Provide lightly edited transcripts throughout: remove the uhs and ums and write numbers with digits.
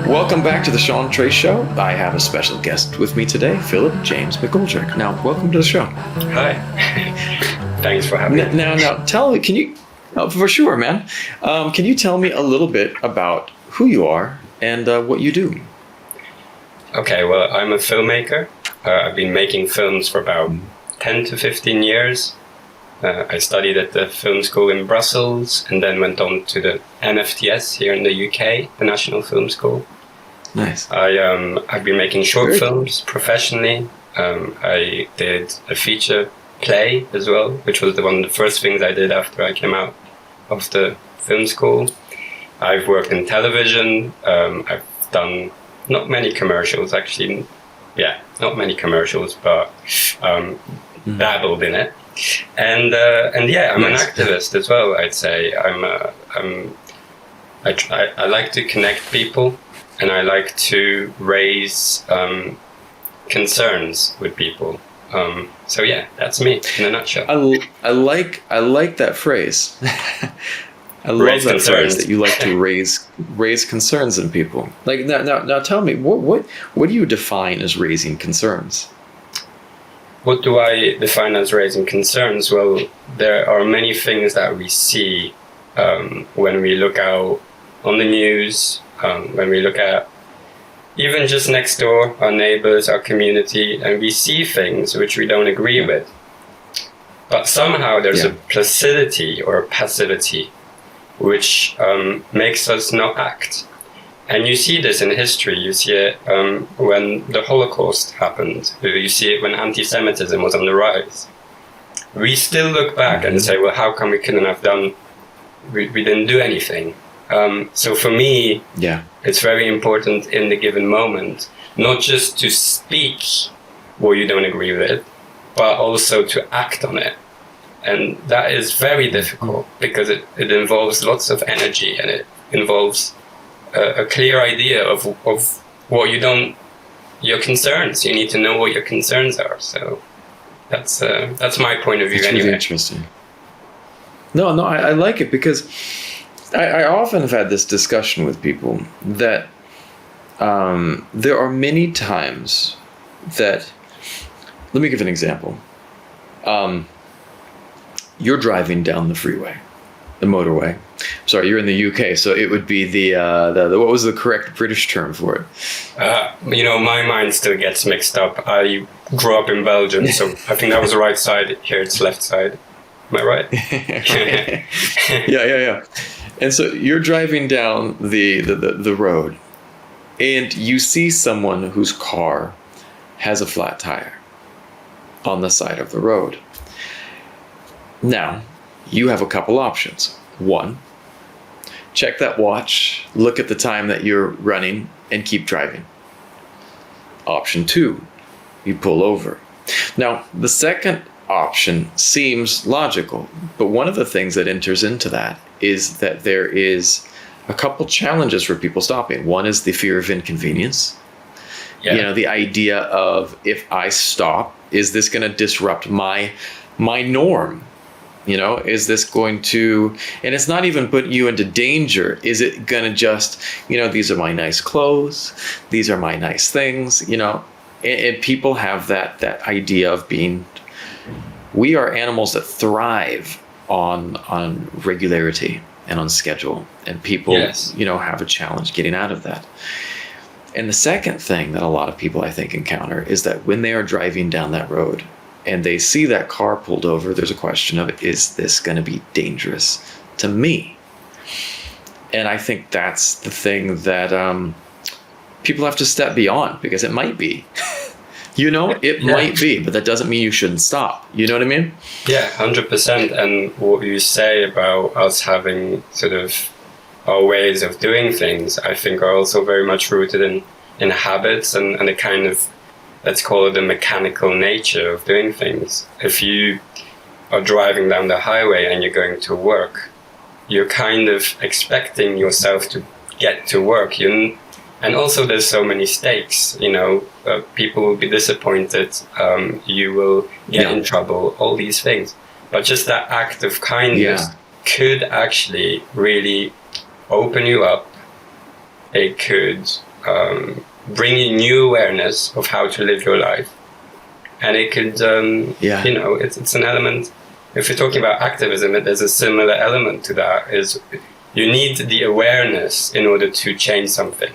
Welcome back to the Sean Trey Show. I have a special guest with me today, Philip James McGoldrick. Now, welcome to the show. Hi. Thanks for having me. Now, tell me, can you, for sure, man. Can you tell me a little bit about who you are and what you do? Okay, well, I'm a filmmaker. I've been making films for about 10 to 15 years. I studied at the film school in Brussels and then went on to the NFTS here in the UK, the National Film School. Nice. I've been making short films professionally. I did a feature play as well, which was one of the first things I did after I came out of the film school. I've worked in television. I've done not many commercials, actually. Yeah, not many commercials, but dabbled in it. And yeah, I'm an activist as well. I'd say I like to connect people, and I like to raise concerns with people. So yeah, that's me in a nutshell. I like that phrase. I love that phrase that you like to raise concerns in people. Like now, tell me what do you define as raising concerns? What do I define as raising concerns? Well, there are many things that we see when we look out on the news, when we look at even just next door, our neighbors, our community, and we see things which we don't agree with. But somehow there's a placidity or a passivity which makes us not act. And you see this in history. You see it when the Holocaust happened. You see it when anti-Semitism was on the rise. We still look back and say, well, how come we couldn't have done, we didn't do anything. So for me, it's very important in the given moment, not just to speak what you don't agree with, but also to act on it. And that is very difficult because it involves lots of energy, and it involves a clear idea of what your concerns. You need to know what your concerns are. So that's my point of view. That's really interesting. No, I like it because I often have had this discussion with people that there are many times that, let me give an example. You're driving down the freeway, the motorway. Sorry, you're in the UK, so it would be the what was the correct British term for it? My mind still gets mixed up. I grew up in Belgium, so I think that was the right side. Here it's left side. Am I right? Yeah. And so you're driving down the road, and you see someone whose car has a flat tire on the side of the road. Now, you have a couple options. One, check that watch, look at the time that you're running, and keep driving. Option two, you pull over. Now, the second option seems logical, but one of the things that enters into that is that there is a couple challenges for people stopping. One is the fear of inconvenience. Yeah. The idea of, if I stop, is this going to disrupt my norm? Is this going to, and it's not even putting you into danger. Is it going to just, these are my nice clothes, these are my nice things, and people have that idea of being, we are animals that thrive on regularity and on schedule, and people, have a challenge getting out of that. And the second thing that a lot of people, I think, encounter is that when they are driving down that road, and they see that car pulled over, there's a question of, is this going to be dangerous to me? And I think that's the thing that people have to step beyond, because it might be. It might be, but that doesn't mean you shouldn't stop. You know what I mean? Yeah, 100%. And what you say about us having sort of our ways of doing things, I think are also very much rooted in habits and a kind of, let's call it, the mechanical nature of doing things. If you are driving down the highway and you're going to work, you're kind of expecting yourself to get to work. And also there's so many stakes, people will be disappointed, you will get in trouble, all these things. But just that act of kindness could actually really open you up. It could bring you new awareness of how to live your life. And it could, you know, it's an element. If you're talking about activism, there's a similar element to that. Is you need the awareness in order to change something,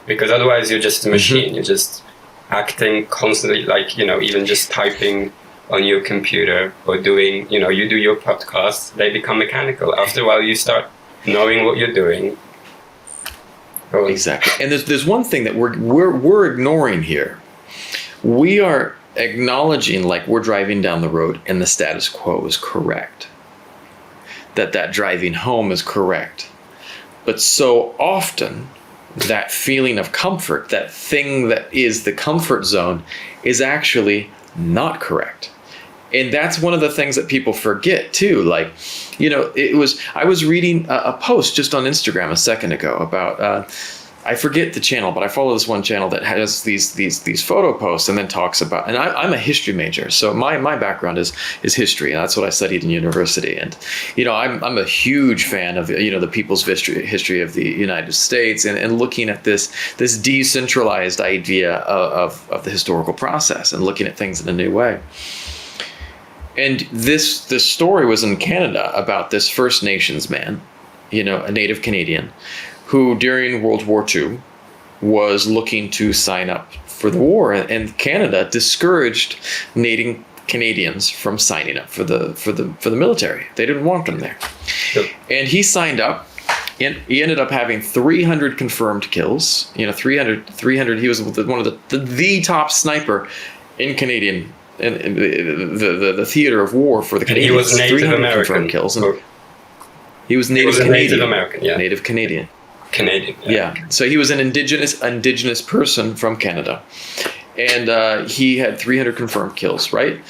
because otherwise you're just a machine. You're just acting constantly, like, you know, even just typing on your computer or doing, you know, you do your podcasts, they become mechanical. After a while, you start knowing what you're doing. Exactly. And there's one thing that we're ignoring here. We are acknowledging, like, we're driving down the road and the status quo is correct, that driving home is correct, but so often that feeling of comfort, that thing that is the comfort zone, is actually not correct. And that's one of the things that people forget too. Like, you know, I was reading a post just on Instagram a second ago about I forget the channel, but I follow this one channel that has these photo posts and then talks about, and I'm a history major, so my background is history, and that's what I studied in university. And, you know, I'm a huge fan of, you know, the people's history of the United States, and looking at this decentralized idea of the historical process and looking at things in a new way. And this story was in Canada about this First Nations man, you know, a Native Canadian, who during World War II was looking to sign up for the war, and Canada discouraged Native Canadians from signing up for the military. They didn't want them there. Yep. And he signed up, and he ended up having 300 confirmed kills. You know, 300. He was one of the top sniper in Canadian in the theater of war for the Canadians. He was Native American. Confirmed kills. And he was Native Canadian. Native American, yeah. Native Canadian. Canadian. Yeah. So he was an indigenous person from Canada, and he had 300 confirmed kills, right?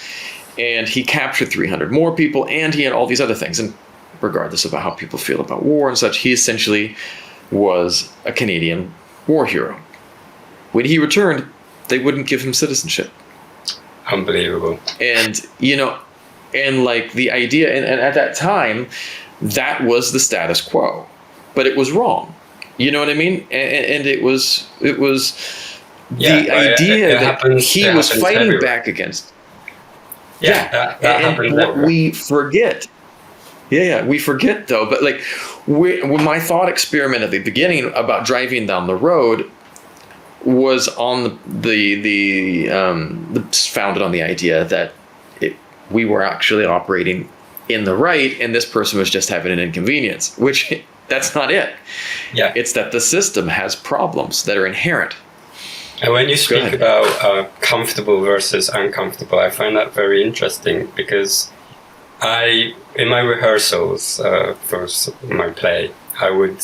And he captured 300 more people, and he had all these other things. And regardless about how people feel about war and such, he essentially was a Canadian war hero. When he returned, they wouldn't give him citizenship. Unbelievable. And, you know, and like the idea, and at that time, that was the status quo, but it was wrong. You know what I mean? And it was the idea that he was fighting everywhere. Back against. That happens what we forget. We forget though. But like, when my thought experiment at the beginning about driving down the road was on the founded on the idea that we were actually operating in the right, and this person was just having an inconvenience, which that's not it. Yeah, it's that the system has problems that are inherent. And when you speak about comfortable versus uncomfortable, I find that very interesting, because in my rehearsals for my play, I would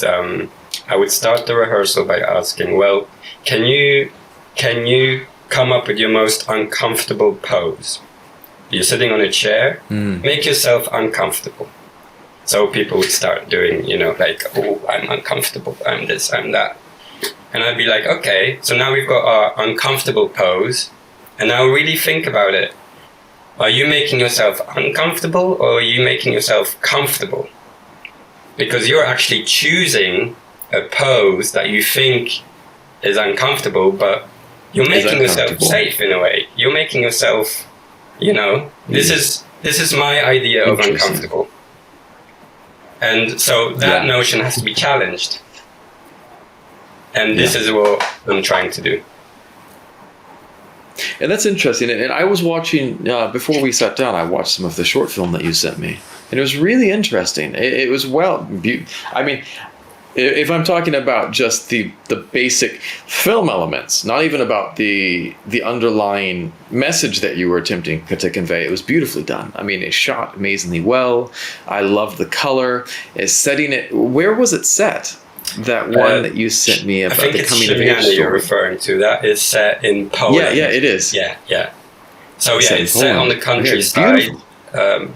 start the rehearsal by asking, well, can you come up with your most uncomfortable pose? You're sitting on a chair, make yourself uncomfortable. So people would start doing, you know, like, oh, I'm uncomfortable, I'm this, I'm that. And I'd be like, okay, so now we've got our uncomfortable pose, and now really think about it. Are you making yourself uncomfortable, or are you making yourself comfortable? Because you're actually choosing a pose that you think is uncomfortable, but you're making yourself safe in a way. You're making yourself, you know, this is my idea of uncomfortable. And so that notion has to be challenged. And this is what I'm trying to do. And that's interesting. And I was watching, before we sat down, I watched some of the short film that you sent me. And it was really interesting. It was I mean, if I'm talking about just the basic film elements, not even about the underlying message that you were attempting to convey, it was beautifully done. I mean, it's shot amazingly well. I love the color. It's setting it. Where was it set? That one that you sent me about the coming of age story. You're referring to. That is set in Poland. Yeah, it is. Yeah. So it's set on the countryside,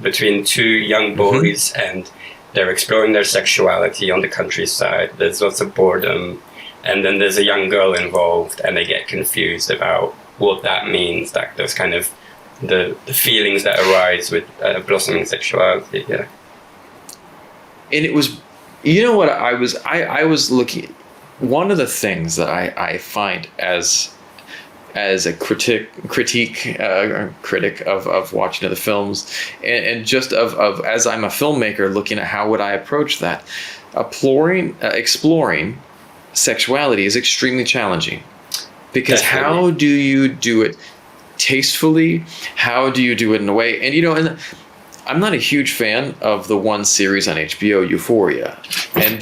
between two young boys, and they're exploring their sexuality on the countryside. There's lots of boredom, and then there's a young girl involved, and they get confused about what that means. That those kind of the feelings that arise with blossoming sexuality. Yeah. And it was, you know what, I was looking one of the things that I find as a critic of watching the films, and just of as I'm a filmmaker looking at how would I approach that, exploring sexuality is extremely challenging, because Definitely. how do you do it tastefully? How do you do it in a way? And and I'm not a huge fan of the one series on HBO, Euphoria, and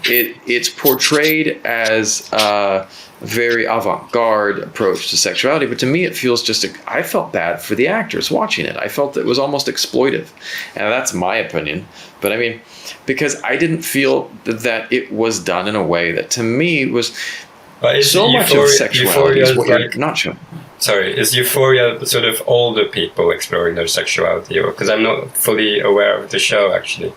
it's portrayed as a very avant-garde approach to sexuality, but to me it feels I felt bad for the actors watching it. I felt it was almost exploitive, and that's my opinion. But I mean, because I didn't feel that it was done in a way that to me was so much of sexuality is what you're not showing. Sorry, is Euphoria sort of older people exploring their sexuality? Because I'm not fully aware of the show, actually.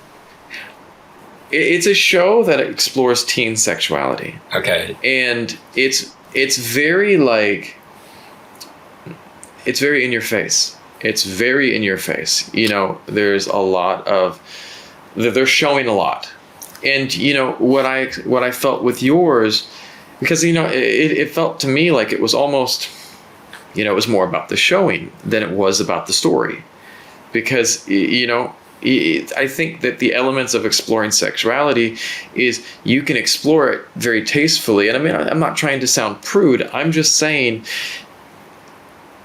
It's a show that explores teen sexuality. Okay. And it's very it's very in your face. It's very in your face. There's a lot of, they're showing a lot. And what I felt with yours, because it felt to me like it was almost, it was more about the showing than it was about the story. Because, I think that the elements of exploring sexuality is you can explore it very tastefully. And I mean, I'm not trying to sound prude. I'm just saying,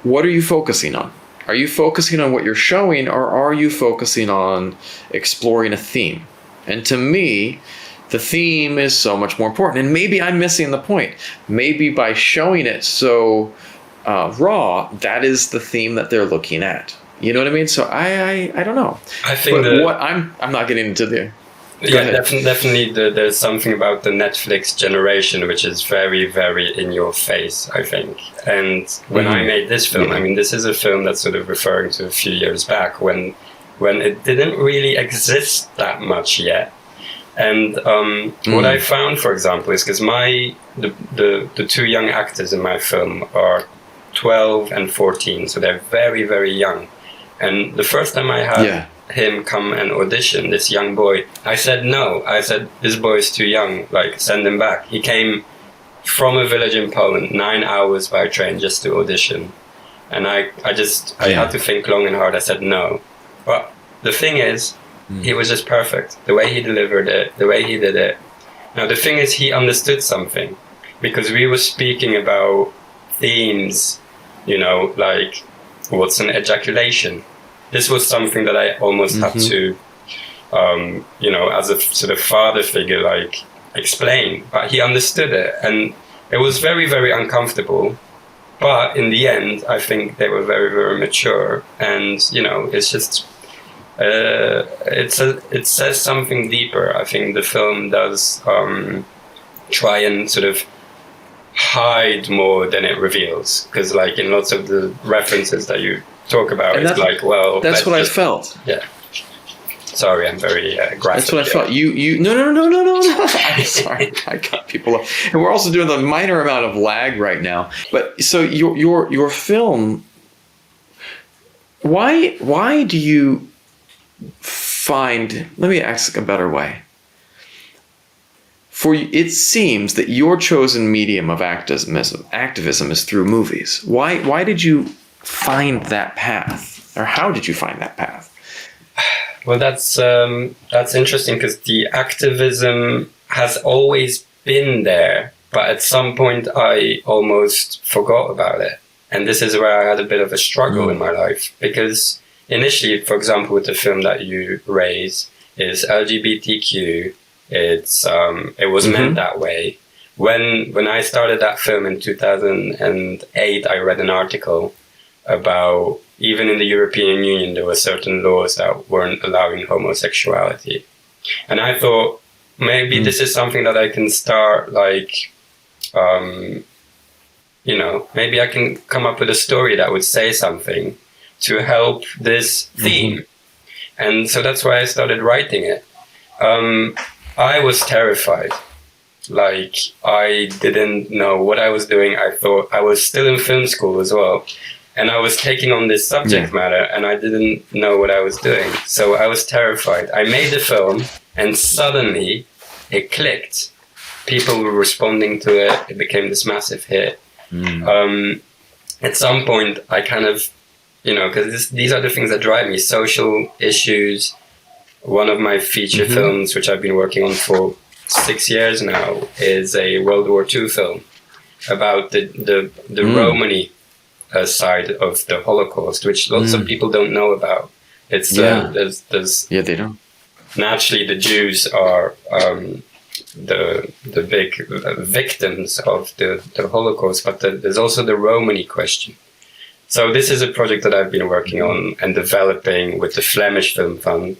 what are you focusing on? Are you focusing on what you're showing, or are you focusing on exploring a theme? And to me, the theme is so much more important. And maybe I'm missing the point. Maybe by showing it so raw, that is the theme that they're looking at. You know what I mean? So I don't know. I think I'm not getting into the. Definitely. There's something about the Netflix generation which is very, very in your face, I think. And when I made this film, I mean, this is a film that's sort of referring to a few years back when it didn't really exist that much yet. And what I found, for example, is because the two young actors in my film are 12 and 14, so they're very, very young. And the first time I had him come and audition, this young boy, I said no. I said, this boy is too young, send him back. He came from a village in Poland, 9 hours by train just to audition. And I had to think long and hard. I said no. But the thing is, he was just perfect. The way he delivered it, the way he did it. Now, the thing is, he understood something, because we were speaking about themes, what's an ejaculation? This was something that I almost had to, as a sort of father figure, explain. But he understood it, and it was very, very uncomfortable. But in the end, I think they were very, very mature, and it's just it says something deeper. I think the film does try and sort of hide more than it reveals, because in lots of the references that you talk about, and it's that's what I felt. Yeah. Sorry, I'm very graphic. That's what I felt. No. I'm sorry, I cut people off, and we're also doing the minor amount of lag right now. But so your film, why do you find? Let me ask a better way. For you, it seems that your chosen medium of activism is through movies. Why did you find that path, or how did you find that path? Well, that's interesting, because the activism has always been there, but at some point I almost forgot about it. And this is where I had a bit of a struggle in my life, because initially, for example, with the film that you raise, is LGBTQ. It was meant that way. When I started that film in 2008, I read an article about, even in the European Union, there were certain laws that weren't allowing homosexuality. And I thought, maybe this is something that I can start, maybe I can come up with a story that would say something to help this theme. And so that's why I started writing it. I was terrified. I didn't know what I was doing. I thought I was still in film school as well. And I was taking on this subject matter, and I didn't know what I was doing. So I was terrified. I made the film, and suddenly it clicked. people were responding to it. It became this massive hit. At some point, I kind of, because these are the things that drive me: social issues. One of my feature films, which I've been working on for 6 years now, is a World War II film about the Romani side of the Holocaust, which lots of people don't know about. It's there's they don't. Naturally, the Jews are the big victims of the Holocaust, but there's also the Romani question. So this is a project that I've been working on and developing with the Flemish Film Fund.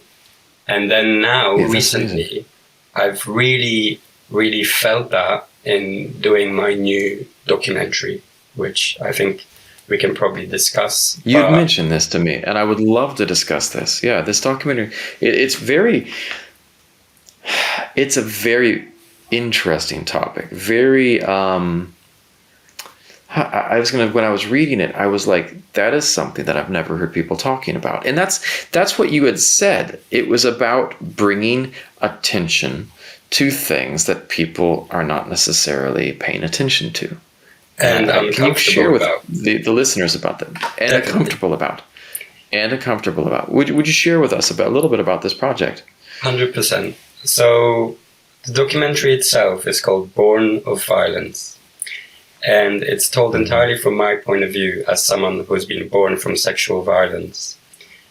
And then now, recently, I've really, really felt that in doing my new documentary, which I think we can probably discuss. You'd mentioned this to me, and I would love to discuss this. Yeah, this documentary, it's a very interesting topic. Very, when I was reading it, I was like, that is something that I've never heard people talking about. And that's what you had said. It was about bringing attention to things that people are not necessarily paying attention to. And can you share with the listeners about that? And Definitely. uncomfortable about. Would you share with us a little bit about this project? 100%. So the documentary itself is called Born of Violence. And it's told entirely from my point of view as someone who's been born from sexual violence.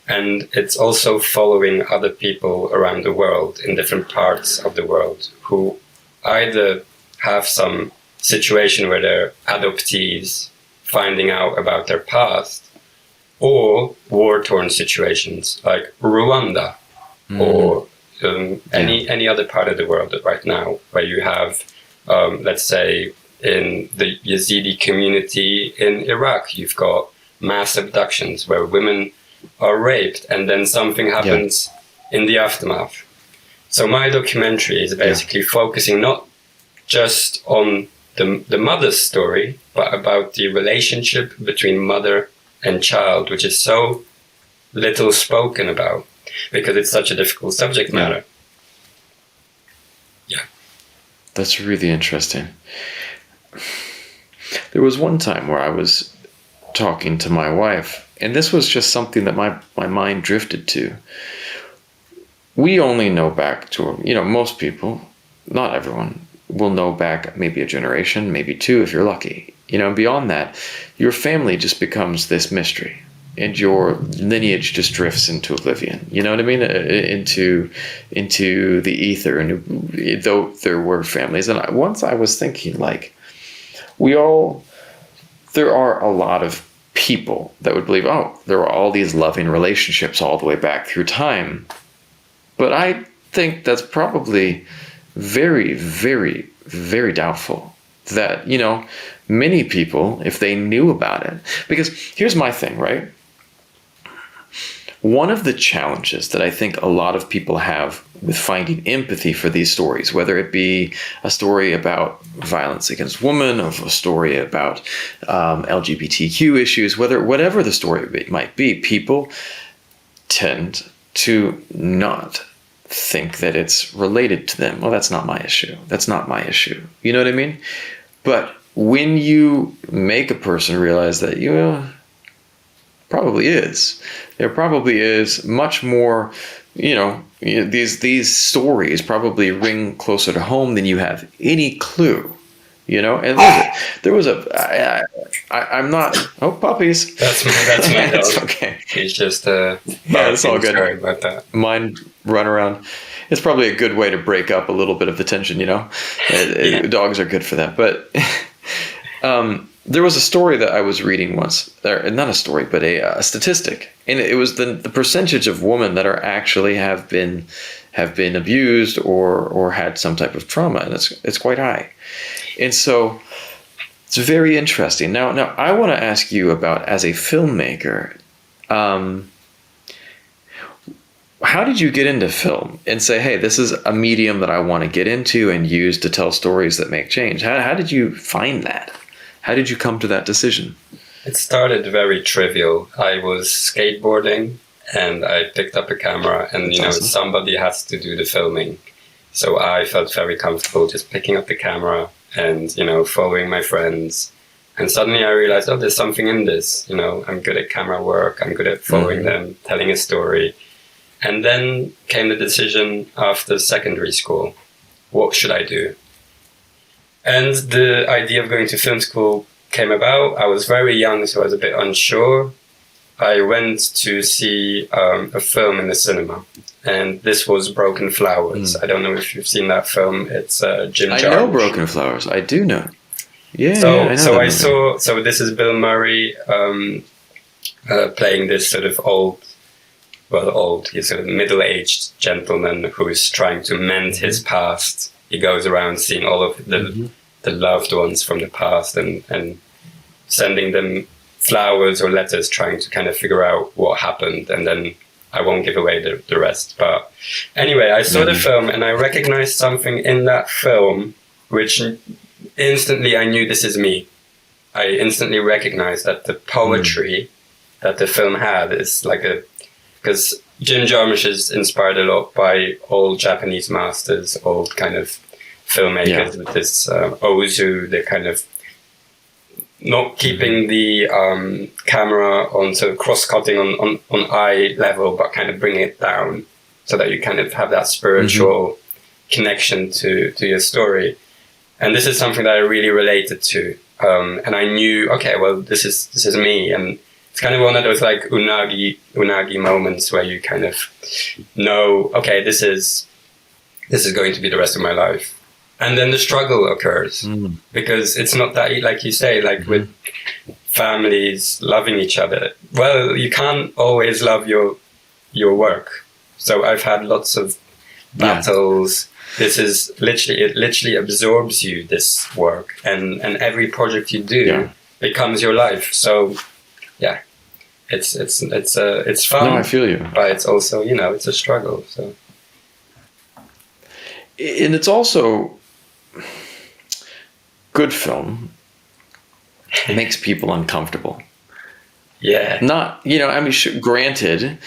And it's also following other people around the world in different parts of the world who either have some situation where they're adoptees finding out about their past, or war-torn situations like Rwanda or any other part of the world right now where you have, let's say, in the Yazidi community in Iraq, you've got mass abductions where women are raped and then something happens in the aftermath. So my documentary is basically focusing not just on the mother's story, but about the relationship between mother and child, which is so little spoken about because it's such a difficult subject matter. Yeah. That's really interesting. There was one time where I was talking to my wife, and this was just something that my mind drifted to. We only know back to, most people, not everyone, will know back maybe a generation, maybe two if you're lucky. And beyond that, your family just becomes this mystery, and your lineage just drifts into oblivion. You know what I mean? Into the ether. And though there were families, and once I was thinking, like, there are a lot of people that would believe, there were all these loving relationships all the way back through time. But I think that's probably very, very, very doubtful that, many people, if they knew about it, because here's my thing, right? One of the challenges that I think a lot of people have with finding empathy for these stories, whether it be a story about violence against women, or a story about LGBTQ issues, whatever the story might be, people tend to not think that it's related to them. Well, that's not my issue. That's not my issue. You know what I mean? But when you make a person realize that, there probably is much more, these stories probably ring closer to home than you have any clue, and there was I'm not, puppies. That's my dog. It's okay. He's just, it's all good. Sorry about that. Mine run around. It's probably a good way to break up a little bit of the tension, Dogs are good for that. But, there was a story that I was reading once, not a story, but a statistic, and it was the percentage of women that are actually have been abused or had some type of trauma, and it's quite high, and so it's very interesting. Now I want to ask you about, as a filmmaker, how did you get into film and say, hey, this is a medium that I want to get into and use to tell stories that make change? How did you find that? How did you come to that decision? It started very trivial. I was skateboarding and I picked up a camera and, That's awesome. Somebody has to do the filming. So I felt very comfortable just picking up the camera and, following my friends. And suddenly I realized, oh, there's something in this. I'm good at camera work. I'm good at following them, telling a story. And then came the decision after secondary school. What should I do? And the idea of going to film school came about. I was very young, so I was a bit unsure. I went to see a film in the cinema, and this was Broken Flowers. I don't know if you've seen that film. It's Jim Jarmusch. I know Broken Flowers. I do know. Yeah, I know so that movie. So this is Bill Murray playing this sort of he's sort of middle-aged gentleman who's trying to mend his past. He goes around seeing all of the loved ones from the past and sending them flowers or letters, trying to kind of figure out what happened. And then I won't give away the rest. But anyway, I saw the film and I recognized something in that film which instantly I knew this is me. I instantly recognized that the poetry that the film had is because Jim Jarmusch is inspired a lot by old Japanese masters, old kind of filmmakers with this Ozu, the kind of not keeping the camera on sort of cross-cutting on eye level, but kind of bringing it down so that you kind of have that spiritual connection to your story. And this is something that I really related to. And I knew, okay, well, this is me. And it's kind of one of those like unagi moments where you kind of know, okay, this is going to be the rest of my life. And then the struggle occurs because it's not that, like you say, like with families loving each other. Well, you can't always love your work. So I've had lots of battles. This is it literally absorbs you, this work, and every project you do becomes your life. So yeah, it's fun. No, I feel you. But it's also, it's a struggle. So. And it's also good film makes people uncomfortable. Yeah. Not, I mean, granted,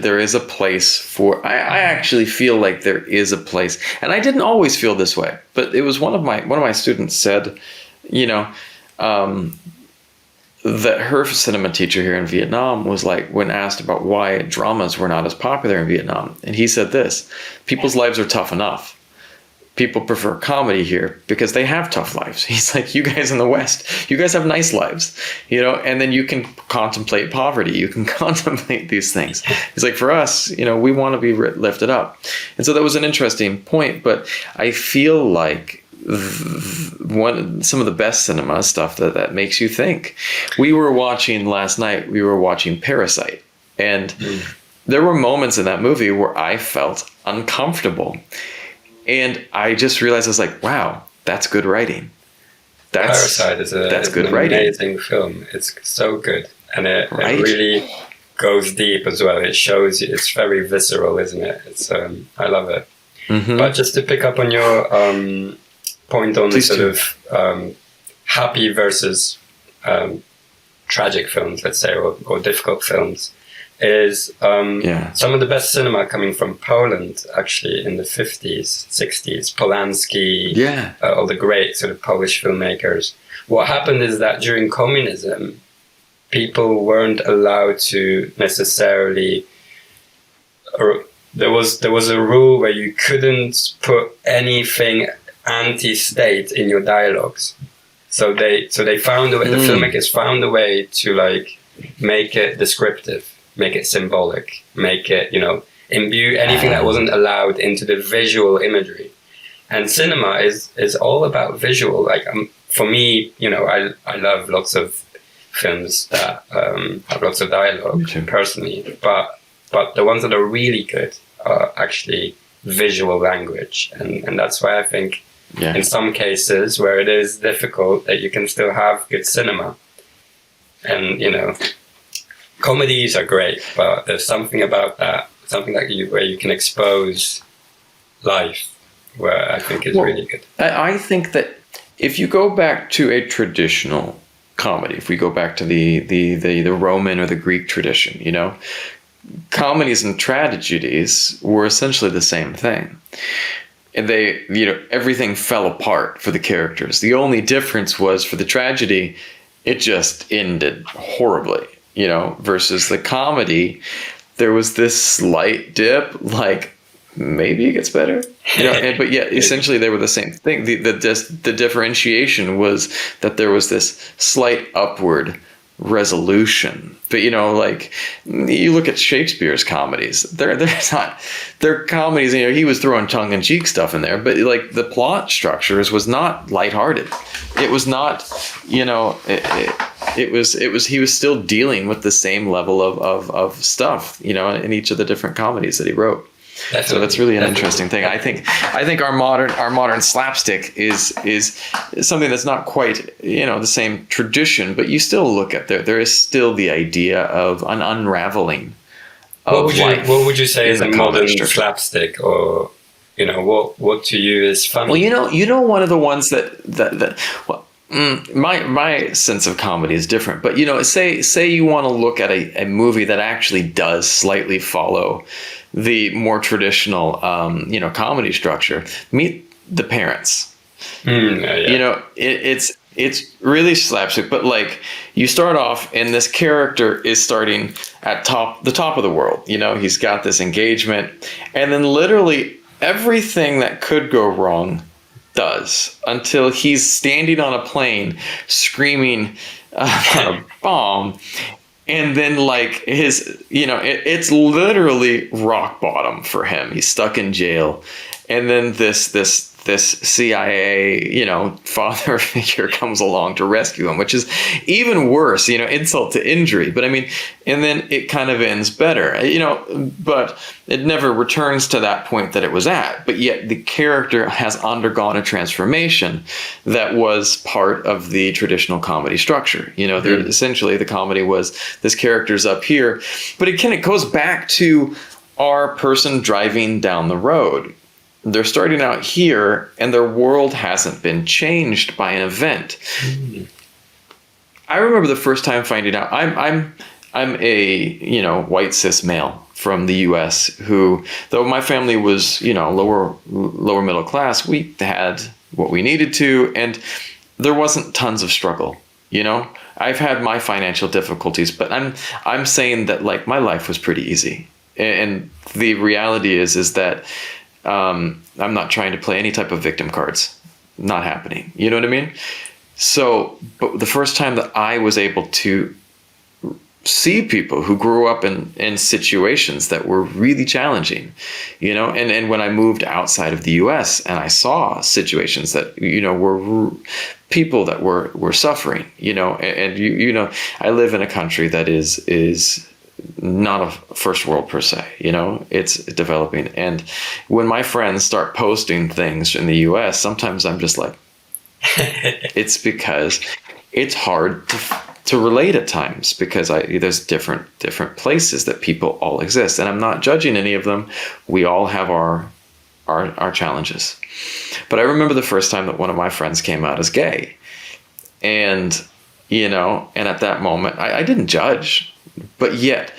there is a place for. I actually feel like there is a place, and I didn't always feel this way. But it was one of my students said, that her cinema teacher here in Vietnam was like, when asked about why dramas were not as popular in Vietnam, and he said this: people's lives are tough enough. People prefer comedy here because they have tough lives. He's like, you guys in the West, you guys have nice lives, and then you can contemplate poverty. You can contemplate these things. He's like, for us, we want to be lifted up. And so that was an interesting point, but I feel like some of the best cinema stuff that makes you think. Last night, we were watching Parasite, and there were moments in that movie where I felt uncomfortable. And I just realized, I was like, wow, that's good writing. Parasite is an amazing film. It's so good. And it really goes deep as well. It shows you, it's very visceral, isn't it? It's I love it. But just to pick up on your point on happy versus tragic films, let's say, or difficult films, is some of the best cinema coming from Poland, actually, in the 50s, 60s. Polanski, all the great sort of Polish filmmakers. What happened is that during communism, people weren't allowed to necessarily... There was a rule where you couldn't put anything anti-state in your dialogues. So they found a way, the filmmakers found a way to make it descriptive, make it symbolic, make it, imbue anything that wasn't allowed into the visual imagery. And cinema is all about visual. For me, I love lots of films that have lots of dialogue personally, but the ones that are really good are actually visual language. And that's why I think in some cases where it is difficult, that you can still have good cinema. And, comedies are great, but there's something about that, where you can expose life, where I think is really good. I think that if you go back to a traditional comedy, if we go back to the Roman or the Greek tradition, comedies and tragedies were essentially the same thing. and everything fell apart for the characters. The only difference was for the tragedy, it just ended horribly, versus the comedy, there was this slight dip, like maybe it gets better, but yeah, essentially they were the same thing. The differentiation was that there was this slight upward resolution. But like you look at Shakespeare's comedies, they're comedies, he was throwing tongue-in-cheek stuff in there, but like the plot structures was not lighthearted. It was not, it was he was still dealing with the same level of stuff, in each of the different comedies that he wrote. Definitely. So that's really an interesting thing. I think our modern slapstick is something that's not quite the same tradition, but you still look at there is still the idea of an unraveling of life. What would you say is a modern slapstick, or what to you is funny? Well, one of the ones that my sense of comedy is different, but say you want to look at a movie that actually does slightly follow the more traditional comedy structure. Meet the Parents. Yeah. It's really slapstick, but like you start off and this character is starting at the top of the world. He's got this engagement, and then literally everything that could go wrong does, until he's standing on a plane screaming about a bomb. And then like it's literally rock bottom for him. He's stuck in jail. And then this CIA, father figure comes along to rescue him, which is even worse, insult to injury. But I mean, and then it kind of ends better, but it never returns to that point that it was at. But yet the character has undergone a transformation that was part of the traditional comedy structure. Essentially the comedy was this character's up here, but it goes back to our person driving down the road. They're starting out here, and their world hasn't been changed by an event. Mm. I remember the first time finding out. I'm a white cis male from the U.S. who, though my family was lower middle class, we had what we needed to, and there wasn't tons of struggle. I've had my financial difficulties, but I'm saying that like my life was pretty easy, and the reality is that. I'm not trying to play any type of victim cards. Not happening. You know what I mean? So, but the first time that I was able to see people who grew up in situations that were really challenging, and when I moved outside of the US and I saw situations that, were people that were suffering, and I live in a country that is not a first world per se, it's developing. And when my friends start posting things in the US, sometimes I'm just like, it's because it's hard to relate at times, because there's different places that people all exist, and I'm not judging any of them. We all have our challenges. But I remember the first time that one of my friends came out as gay, and and at that moment I didn't judge. But yet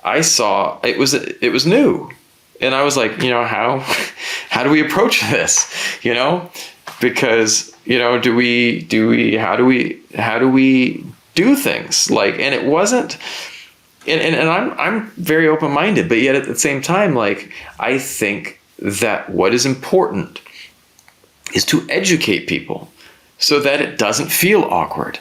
I saw it was new, and I was like, how do we approach this? Because how do we do things like, and it wasn't, and I'm very open-minded, but yet at the same time, like I think that what is important is to educate people so that it doesn't feel awkward,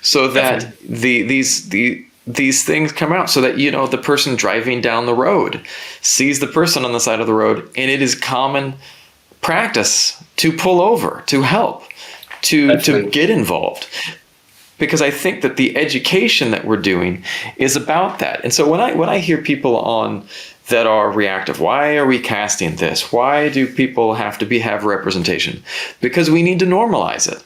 so that these things come out, so that the person driving down the road sees the person on the side of the road, and it is common practice to pull over, to help, to get involved. Because I think that the education that we're doing is about that. And so when I hear people that are reactive, why are we casting this? Why do people have representation? Because we need to normalize it.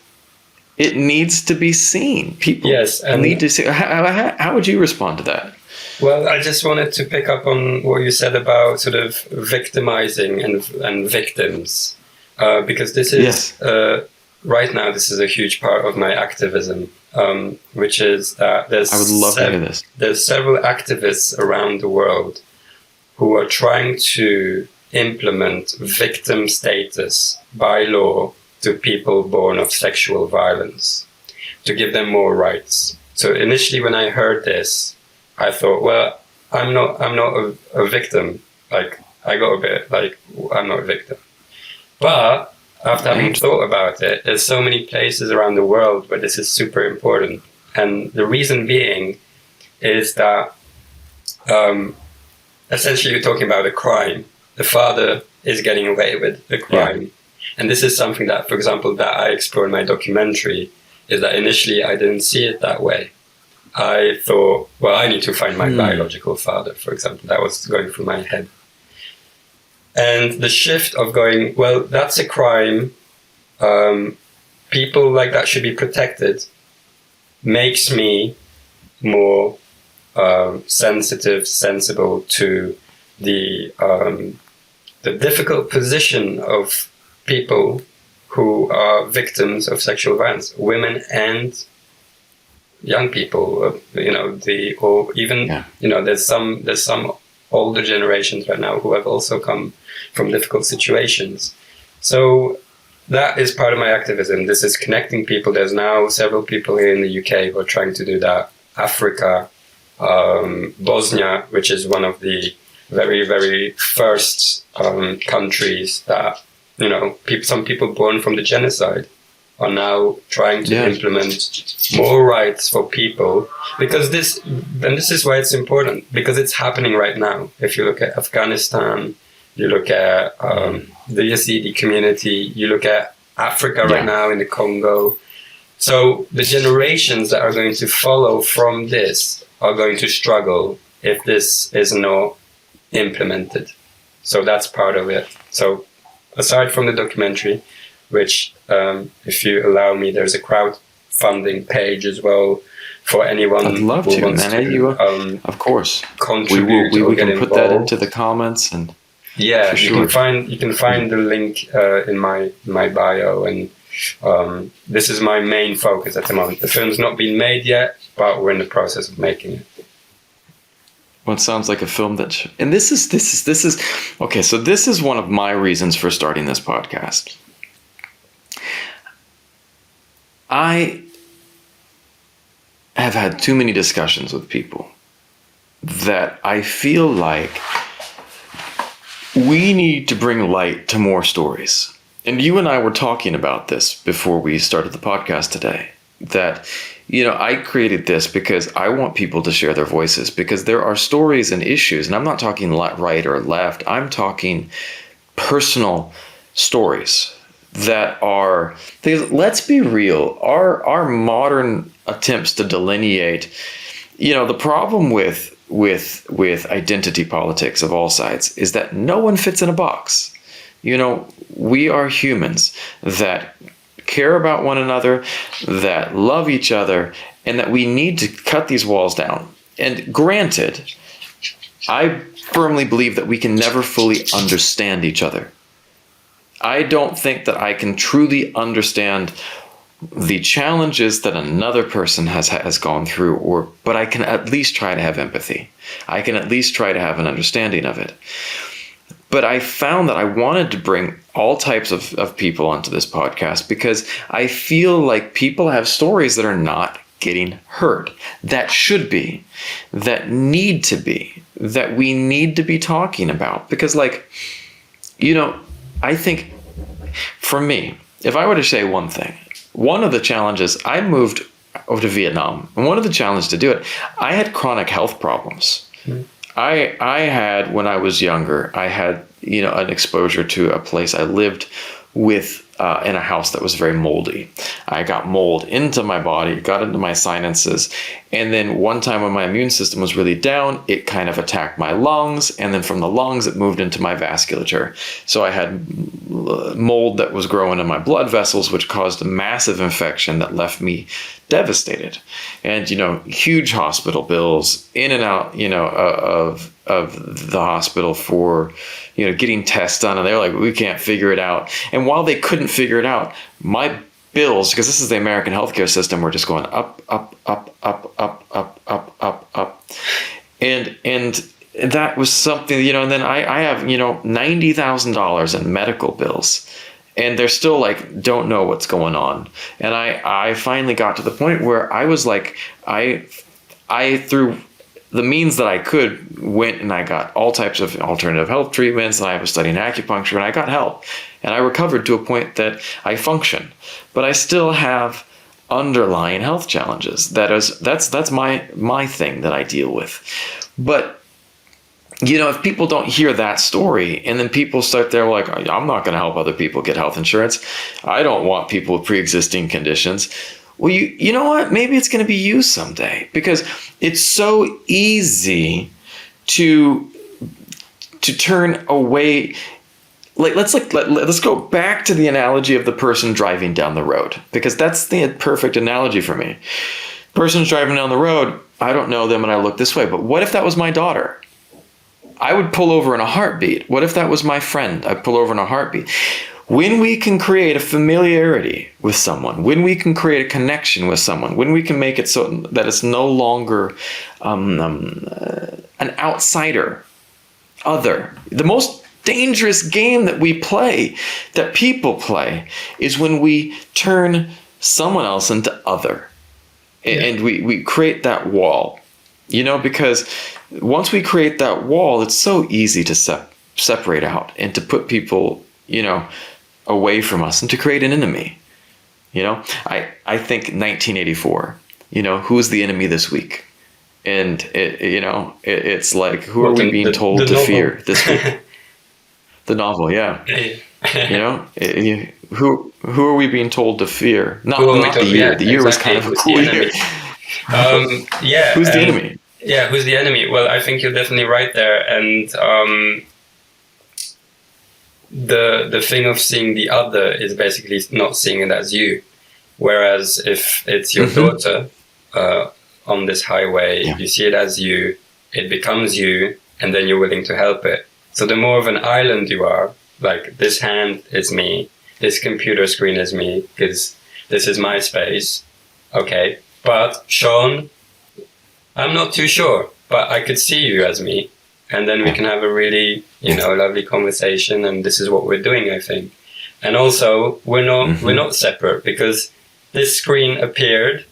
It needs to be seen. People need to see. How would you respond to that? Well, I just wanted to pick up on what you said about sort of victimizing and victims, because this is right now. This is a huge part of my activism, which is that I would love to hear this. There's several activists around the world who are trying to implement victim status by law to people born of sexual violence, to give them more rights. So initially, when I heard this, I thought, well, I'm not a victim. Like, I got a bit like, I'm not a victim. But after having thought about it, there's so many places around the world where this is super important. And the reason being is that essentially you're talking about a crime. The father is getting away with the crime. Yeah. And this is something that, for example, that I explore in my documentary, is that initially I didn't see it that way. I thought, well, I need to find my biological father, for example. That was going through my head. And the shift of going, well, that's a crime. People like that should be protected, makes me more sensitive, sensible to the difficult position of people who are victims of sexual violence, women and young people. Or even there's some older generations right now who have also come from difficult situations. So that is part of my activism. This is connecting people. There's now several people here in the UK who are trying to do that. Africa, Bosnia, which is one of the very, very first countries that, some people born from the genocide are now trying to implement more rights for people, because this is why it's important, because it's happening right now. If you look at Afghanistan, you look at the Yazidi community, you look at Africa right now in the Congo. So the generations that are going to follow from this are going to struggle if this is not implemented. So that's part of it. So aside from the documentary, which, if you allow me, there's a crowdfunding page as well for anyone I'd love who to, wants to. Of course, contribute. We can put that into the comments, and yeah, sure. you can find the link in my bio, and this is my main focus at the moment. The film's not been made yet, but we're in the process of making it. Well, it sounds like a film that, and this is okay. So this is one of my reasons for starting this podcast. I have had too many discussions with people that I feel like we need to bring light to more stories. And you and I were talking about this before we started the podcast today, that, I created this because I want people to share their voices, because there are stories and issues, and I'm not talking right or left, I'm talking personal stories that are, let's be real, our modern attempts to delineate, the problem with identity politics of all sides is that no one fits in a box. We are humans that care about one another, that love each other, and that we need to cut these walls down. And granted, I firmly believe that we can never fully understand each other. I don't think that I can truly understand the challenges that another person has gone through, but I can at least try to have empathy. I can at least try to have an understanding of it. But I found that I wanted to bring all types of people onto this podcast because I feel like people have stories that are not getting heard, that should be, that need to be, that we need to be talking about. Because I think for me, if I were to say one thing, one of the challenges, I moved over to Vietnam, and one of the challenges to do it, I had chronic health problems. Mm. I had, when I was younger, I had, an exposure to a place I lived with in a house that was very moldy. I got mold into my body, got into my sinuses. And then one time when my immune system was really down, it kind of attacked my lungs. And then from the lungs, it moved into my vasculature. So I had mold that was growing in my blood vessels, which caused a massive infection that left me devastated. And, huge hospital bills, in and out, of the hospital for, getting tests done. And they were like, we can't figure it out. And while they couldn't figure it out, my bills, because this is the American healthcare system, were just going up, up, up, up, up, up, up, up, up. And that was something, and then I have, $90,000 in medical bills, and they're still like, don't know what's going on. And I finally got to the point where I was like, I through the means that I could, went and I got all types of alternative health treatments, and I was studying acupuncture, and I got help, and I recovered to a point that I function, but I still have underlying health challenges. That's my thing that I deal with. But if people don't hear that story, and then people start there like, I'm not going to help other people get health insurance, I don't want people with pre-existing conditions. Well, you know what? Maybe it's going to be you someday, because it's so easy to turn away. Let's go back to the analogy of the person driving down the road, because that's the perfect analogy for me. Person's driving down the road. I don't know them, and I look this way. But what if that was my daughter? I would pull over in a heartbeat. What if that was my friend? I'd pull over in a heartbeat. When we can create a familiarity with someone, when we can create a connection with someone, when we can make it so that it's no longer an outsider, other. The most dangerous game that we play, that people play, is when we turn someone else into other. And we create that wall, because once we create that wall, it's so easy to separate out and to put people, away from us and to create an enemy. I think 1984, who's the enemy this week? And it's like, who are we being told to fear this week? The novel, yeah. Who are we being told to fear? Not the year. Yeah, the year was kind of a cool year. Who's the enemy? Yeah, who's the enemy? Well, I think you're definitely right there. And the thing of seeing the other is basically not seeing it as you. Whereas if it's your daughter on this highway, you see it as you, it becomes you, and then you're willing to help it. So the more of an island you are, like, this hand is me, this computer screen is me, because this is my space. Okay, but Sean, I'm not too sure, but I could see you as me. And then we can have a really, lovely conversation, and this is what we're doing, I think. And also, we're not separate, because this screen appeared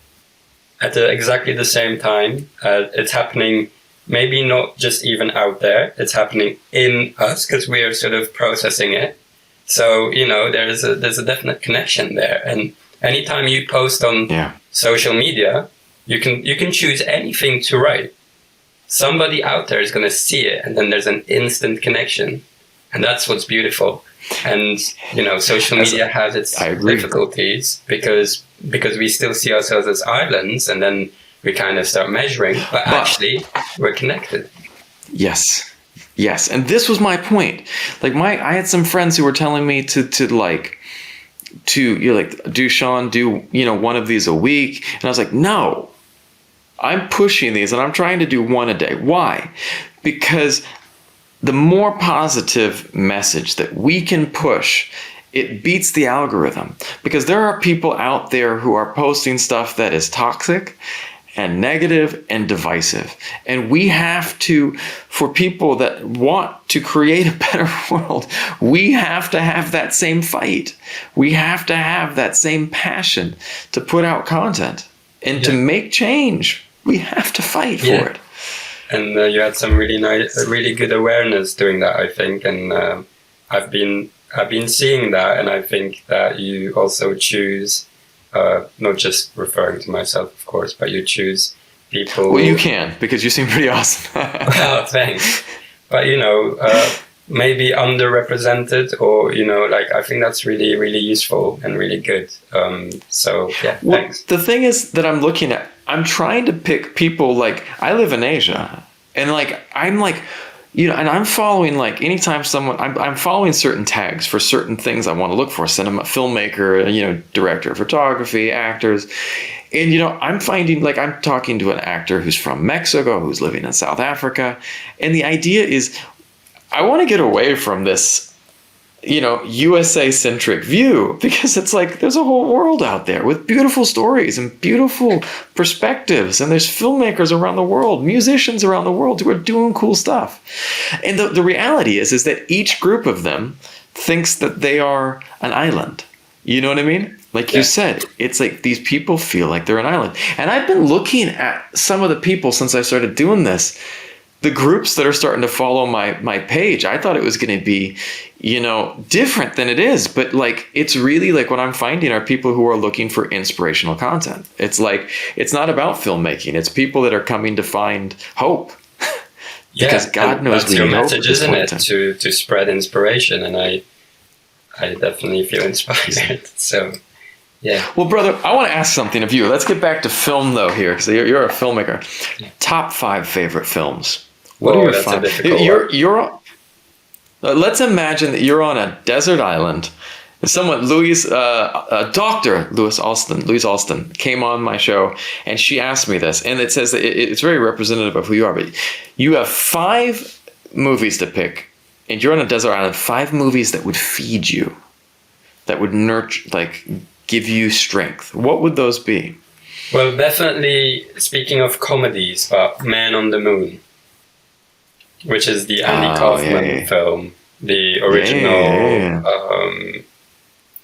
at exactly the same time. It's happening, maybe not just even out there, it's happening in us, because we're sort of processing it. So, there's a definite connection there. And anytime you post on social media, you can choose anything to write. Somebody out there is going to see it, and then there's an instant connection. And that's what's beautiful. And, social media has its difficulties because we still see ourselves as islands, and then we kind of start measuring, but actually we're connected. Yes. And this was my point. Like, I had some friends who were telling me to do Sean, do, one of these a week. And I was like, no, I'm pushing these, and I'm trying to do one a day. Why? Because the more positive message that we can push, it beats the algorithm. Because there are people out there who are posting stuff that is toxic and negative and divisive. And we have to, for people that want to create a better world, we have to have that same fight. We have to have that same passion to put out content and to make change. We have to fight for it. And you had some really good awareness doing that, I think. And I've been seeing that, and I think that you also choose, not just referring to myself, of course, but you choose people. Well, you can, because you seem pretty awesome. Oh, thanks. But maybe underrepresented, or I think that's really, really useful and really good. Thanks. The thing is that I'm looking at, I'm trying to pick people, like, I live in Asia, and and I'm following, anytime I'm following certain tags for certain things I want to look for: cinema, filmmaker, director of photography, actors. And, I'm finding, I'm talking to an actor who's from Mexico, who's living in South Africa. And the idea is, I want to get away from this USA-centric view, because it's like there's a whole world out there with beautiful stories and beautiful perspectives, and there's filmmakers around the world, musicians around the world who are doing cool stuff. And the reality is that each group of them thinks that they are an island. You know what I mean? Like you said, it's like these people feel like they're an island. And I've been looking at some of the people since I started doing this, the groups that are starting to follow my page. I thought it was going to be, different than it is. But like, it's really like what I'm finding are people who are looking for inspirational content. It's like, it's not about filmmaking. It's people that are coming to find hope. Because God knows that's your message, isn't it? To spread inspiration. And I definitely feel inspired. So, yeah. Well, brother, I want to ask something of you. Let's get back to film, though, here, because you're a filmmaker. Top 5 favorite films. What are your that's 5? A difficult one. Let's imagine that you're on a desert island. And someone, Dr. Louise Alston came on my show, and she asked me this, and it says that it's very representative of who you are. But you have 5 movies to pick, and you're on a desert island. 5 movies that would feed you, that would nurture, like, give you strength. What would those be? Well, definitely, speaking of comedies, but Man on the Moon, which is the Andy Kaufman film, the original.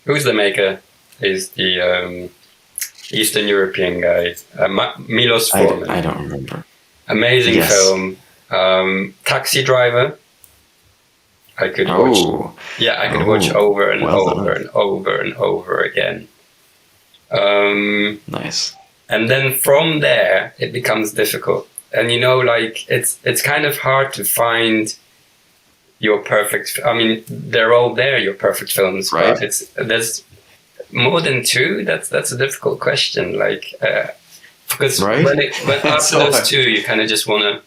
Who's the maker? Is the Eastern European guy, Milos Forman. I don't remember. Amazing film. Taxi Driver. I could watch. Yeah, I could watch over and over and over and over again. Nice. And then from there, it becomes difficult. And it's kind of hard to find your perfect. I mean, they're all there, your perfect films, right? But there's more than 2. That's a difficult question. Because when after those 2, you kind of just wanna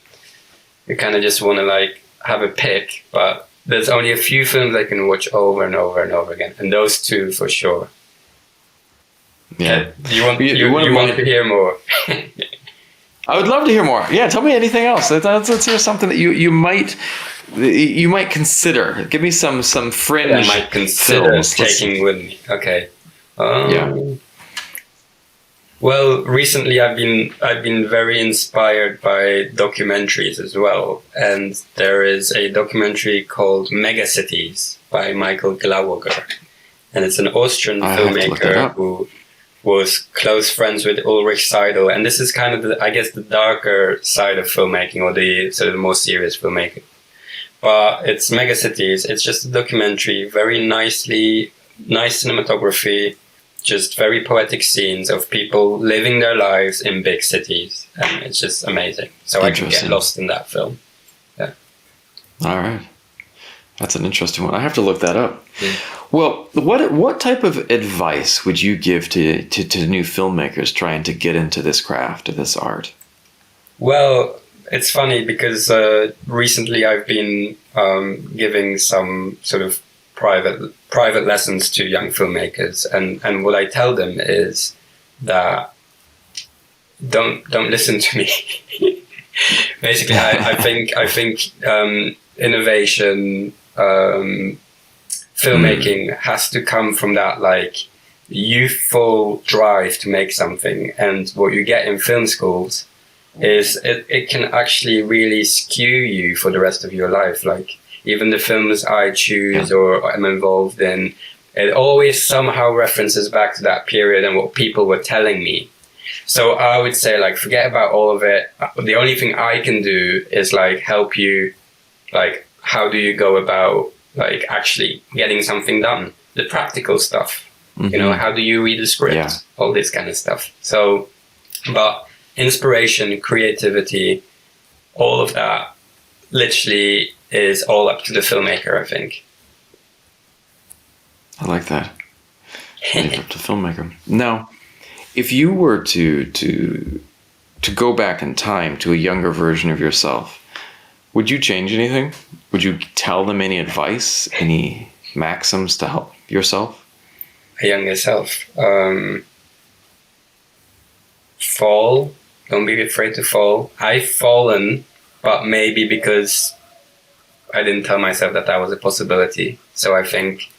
like have a pick. But there's only a few films I can watch over and over and over again, and those 2 for sure. Yeah. You want to hear more? I would love to hear more. Yeah, tell me anything else. Let's hear something that you might consider. Give me some fringe. I might consider films. Taking with me. Okay. Well, recently I've been very inspired by documentaries as well, and there is a documentary called Megacities by Michael Glauber, and it's an Austrian filmmaker who was close friends with Ulrich Seidel, and this is kind of the darker side of filmmaking, or the sort of more serious filmmaking. But it's Megacities. It's just a documentary, very nice cinematography, just very poetic scenes of people living their lives in big cities, and it's just amazing. So I can get lost in that film. Yeah. All right. That's an interesting one. I have to look that up. Yeah. Well, what type of advice would you give to new filmmakers trying to get into this craft, to this art? Well, it's funny because recently I've been giving some sort of private lessons to young filmmakers, and what I tell them is that don't listen to me. Basically, I think innovation. Filmmaking has to come from that like youthful drive to make something, and what you get in film schools is it can actually really skew you for the rest of your life. Like even the films I choose or am involved in, it always somehow references back to that period and what people were telling me. So I would say like forget about all of it. The only thing I can do is like help you, like how do you go about like actually getting something done, the practical stuff. Mm-hmm. How do you read a script, all this kind of stuff. So, but inspiration, creativity, all of that literally is all up to the filmmaker, I think. I like that. Leave up to filmmaker. Now, if you were to go back in time to a younger version of yourself, would you change anything? Would you tell them any advice, any maxims to help yourself? A younger self. Fall. Don't be afraid to fall. I've fallen, but maybe because I didn't tell myself that was a possibility. So I think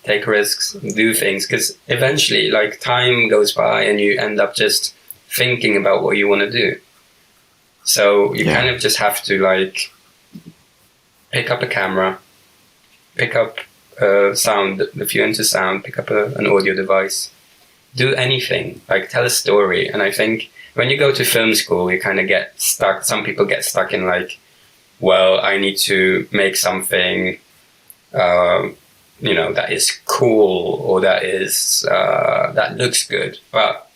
take risks, do things, because eventually, like, time goes by and you end up just thinking about what you want to do. So you kind of just have to, like, pick up a camera, pick up sound, if you're into sound, pick up an audio device, do anything, like tell a story. And I think when you go to film school, you kind of get stuck. Some people get stuck in like, well, I need to make something, that is cool or that looks good. But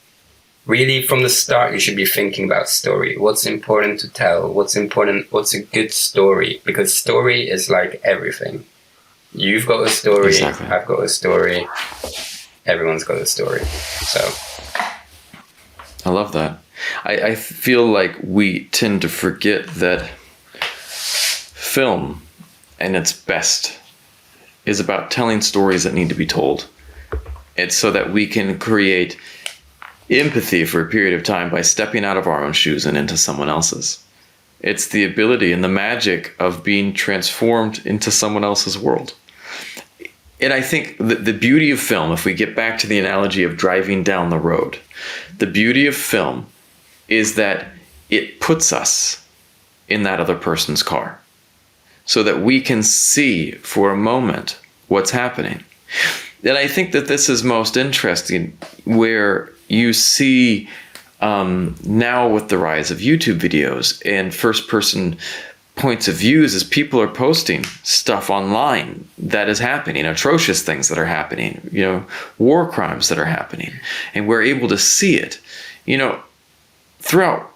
really, from the start, you should be thinking about story. What's important to tell? What's a good story? Because story is like everything. You've got a story. Exactly. I've got a story. Everyone's got a story. So I love that. I feel like we tend to forget that film, and its best, is about telling stories that need to be told. It's so that we can create empathy for a period of time by stepping out of our own shoes and into someone else's. It's the ability and the magic of being transformed into someone else's world. And I think the beauty of film, if we get back to the analogy of driving down the road, the beauty of film is that it puts us in that other person's car so that we can see for a moment what's happening. And I think that this is most interesting where you see now with the rise of YouTube videos and first-person points of views as people are posting stuff online that is happening, atrocious things that are happening, war crimes that are happening, and we're able to see it. Throughout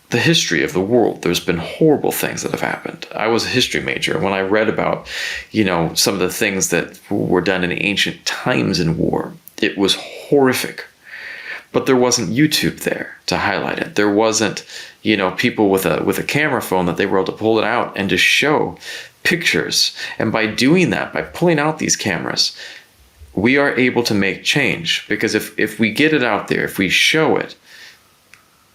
the history of the world, there's been horrible things that have happened. I was a history major. When I read about, some of the things that were done in ancient times in war, it was horrific. But there wasn't YouTube there to highlight it. There wasn't, people with a camera phone that they were able to pull it out and to show pictures. And by doing that, by pulling out these cameras, we are able to make change. Because if we get it out there, if we show it,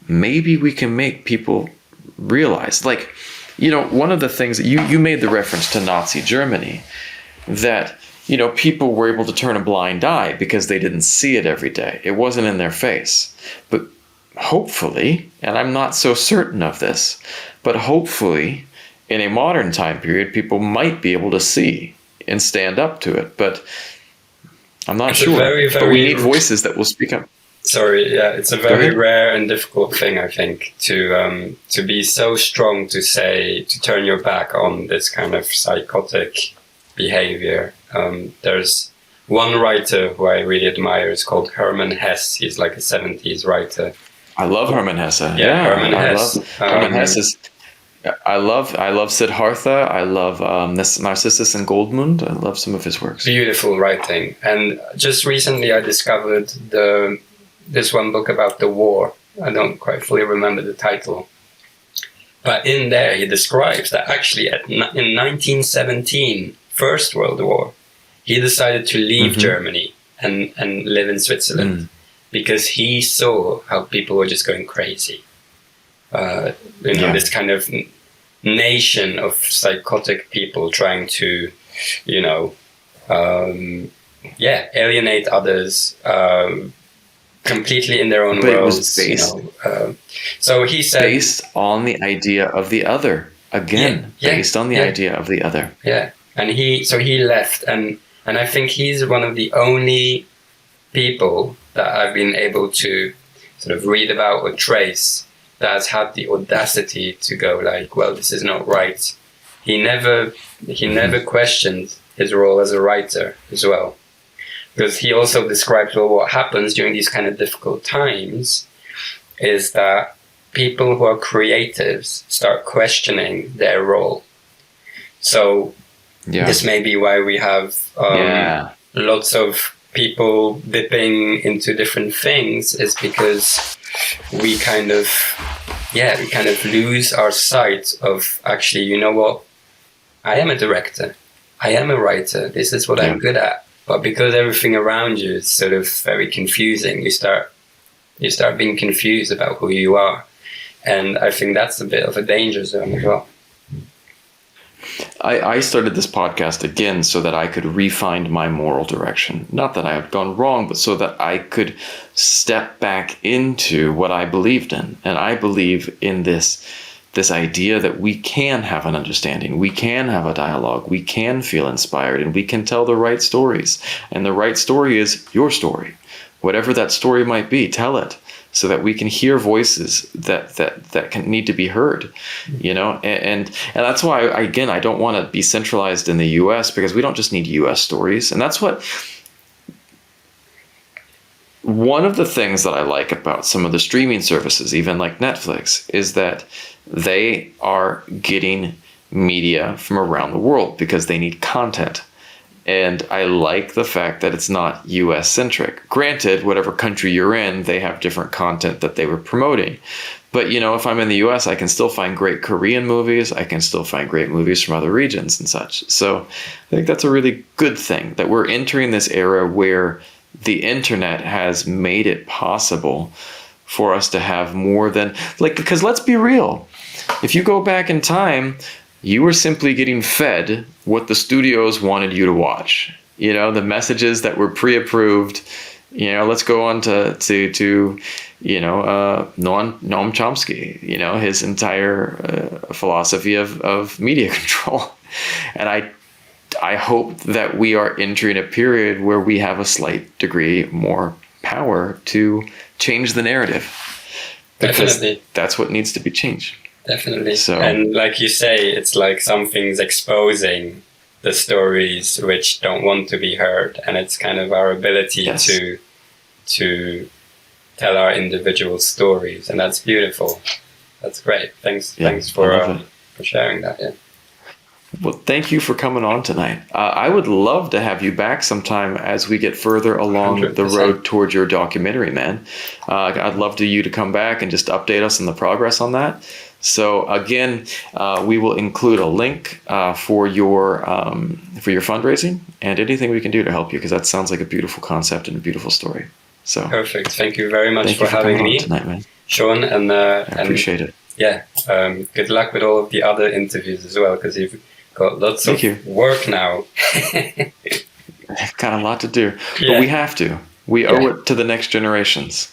maybe we can make people realize. Like, one of the things that you made the reference to Nazi Germany, that people were able to turn a blind eye because they didn't see it every day. It wasn't in their face. But hopefully, and I'm not so certain of this, but hopefully in a modern time period, people might be able to see and stand up to it. But I'm not sure. But we need voices that will speak up. Sorry, yeah, it's a very rare and difficult thing, I think, to be so strong to turn your back on this kind of psychotic behavior. There's one writer who I really admire. It's called Hermann Hesse. He's like a 70s writer. I love Hermann Hesse. Yeah, Hermann Hesse. Hermann Hesse is. I love Siddhartha. I love Narcissus and Goldmund. I love some of his works. Beautiful writing. And just recently, I discovered this one book about the war. I don't quite fully remember the title. But in there, he describes that actually in 1917, First World War, he decided to leave Germany and live in Switzerland because he saw how people were just going crazy. This kind of nation of psychotic people trying to, alienate others, completely in their own worlds. It was based, so he said, based on the idea of the other. Again, based on the idea of the other. Yeah. And he left, and I think he's one of the only people that I've been able to sort of read about or trace that has had the audacity to go like, well, this is not right. He never questioned his role as a writer as well, because he also describes, well, what happens during these kind of difficult times is that people who are creatives start questioning their role. So this may be why we have lots of people dipping into different things, is because we kind of lose our sight of actually, you know what, I am a director, I am a writer, this is what I'm good at. But because everything around you is sort of very confusing, you start being confused about who you are. And I think that's a bit of a danger zone as well. I started this podcast again so that I could refine my moral direction. Not that I had gone wrong, but so that I could step back into what I believed in. And I believe in this idea that we can have an understanding, we can have a dialogue, we can feel inspired, and we can tell the right stories. And the right story is your story. Whatever that story might be, tell it, so that we can hear voices that can need to be heard, you know. And that's why, again, I don't want to be centralized in the U.S., because we don't just need U.S. stories. And that's what one of the things that I like about some of the streaming services, even like Netflix, is that they are getting media from around the world because they need content. And I like the fact that it's not US centric. Granted, whatever country you're in, they have different content that they were promoting. But, you know, if I'm in the US, I can still find great Korean movies. I can still find great movies from other regions and such. So I think that's a really good thing, that we're entering this era where the internet has made it possible for us to have more than, like, because let's be real. If you go back in time, you were simply getting fed what the studios wanted you to watch. You know, the messages that were pre-approved. You know, let's go on to you know, Noam Chomsky. You know, his entire philosophy of media control. And I hope that we are entering a period where we have a slight degree more power to change the narrative. Because Definitely. that's what needs to be changed. Definitely. So, and like you say, it's like something's exposing the stories which don't want to be heard, and it's kind of our ability yes. to tell our individual stories, and that's beautiful. That's great. Thanks for sharing that. Yeah. Well, thank you for coming on tonight. I would love to have you back sometime as we get further along 100%. the road towards your documentary, man. I'd love you to come back and just update us on the progress on that. So again, we will include a link for your fundraising and anything we can do to help you, because that sounds like a beautiful concept and a beautiful story. So perfect. Thank you very much for having me tonight, man. Sean, and I appreciate it. Yeah, good luck with all of the other interviews as well, because you've got lots of work now. I've got a lot to do, but we have to. We owe it to the next generations.